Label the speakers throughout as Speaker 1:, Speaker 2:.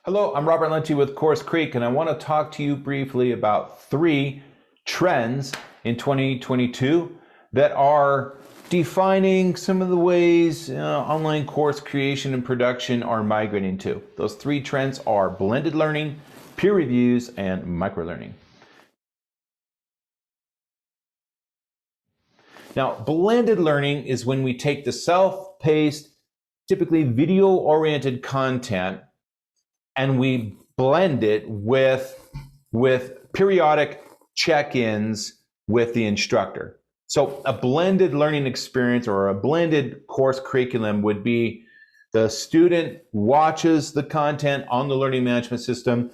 Speaker 1: Hello, I'm Robert Lunte with CourseCREEK, and I want to talk to you briefly about 3 trends in 2022 that are defining some of the ways online course creation and production are migrating to. Those 3 trends are blended learning, peer reviews, and microlearning. Now, blended learning is when we take the self-paced, typically video-oriented content and we blend it with periodic check-ins with the instructor. So a blended learning experience or a blended course curriculum would be the student watches the content on the learning management system,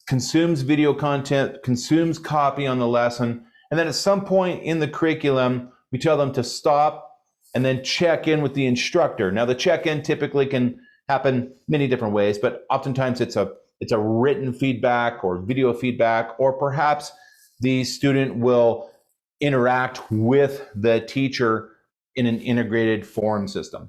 Speaker 1: consumes video content, consumes copy on the lesson, and then at some point in the curriculum, we tell them to stop and then check in with the instructor. Now the check-in typically can happen many different ways, but oftentimes it's a written feedback or video feedback, or perhaps the student will interact with the teacher in an integrated forum system.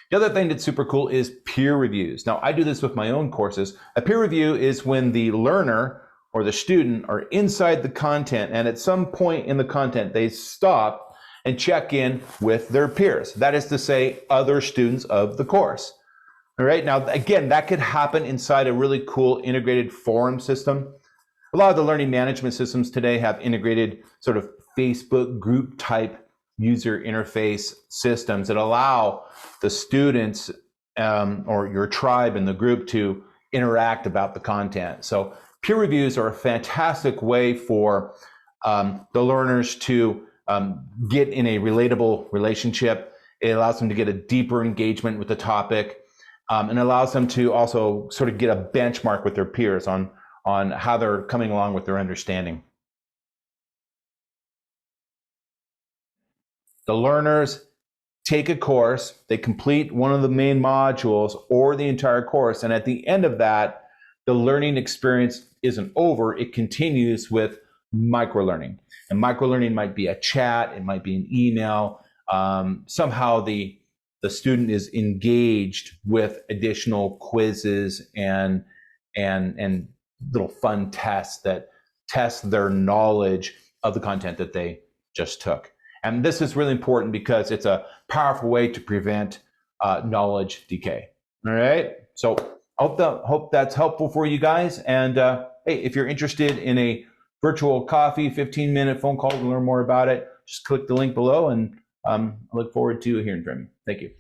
Speaker 1: The other thing that's super cool is peer reviews. Now, I do this with my own courses. A peer review is when the learner or the student are inside the content, and at some point in the content, they stop and check in with their peers. That is to say, other students of the course. All right, now again, that could happen inside a really cool integrated forum system. A lot of the learning management systems today have integrated sort of Facebook group type user interface systems that allow the students or your tribe in the group to interact about the content. So peer reviews are a fantastic way for the learners to get in a relatable relationship. It allows them to get a deeper engagement with the topic, and allows them to also sort of get a benchmark with their peers on how they're coming along with their understanding. The learners take a course, they complete one of the main modules or the entire course, and at the end of that, the learning experience isn't over, it continues with microlearning. And microlearning might be a chat, it might be an email. Somehow the student is engaged with additional quizzes and little fun tests that test their knowledge of the content that they just took. And this is really important because it's a powerful way to prevent knowledge decay. All right, so I hope that's helpful for you guys. And hey, if you're interested in a virtual coffee, 15-minute phone call to learn more about it, just click the link below, and I look forward to hearing from you. Thank you.